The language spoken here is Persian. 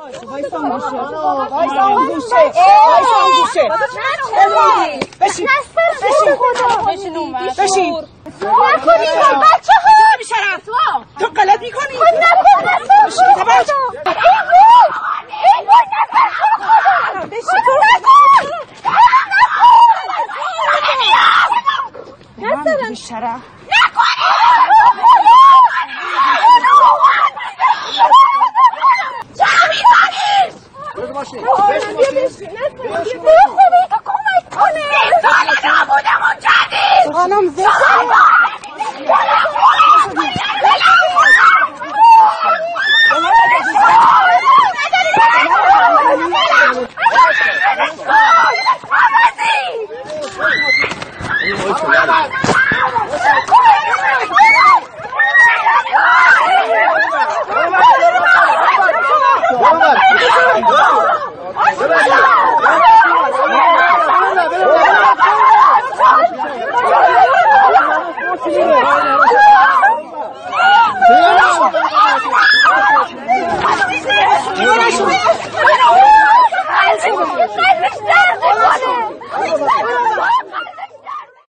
وایسا اون گوشه وایسا اون گوشه بشین بشین نکنید بچه ها بیشرف تو غلط میکنی بیشرف چه میکنید؟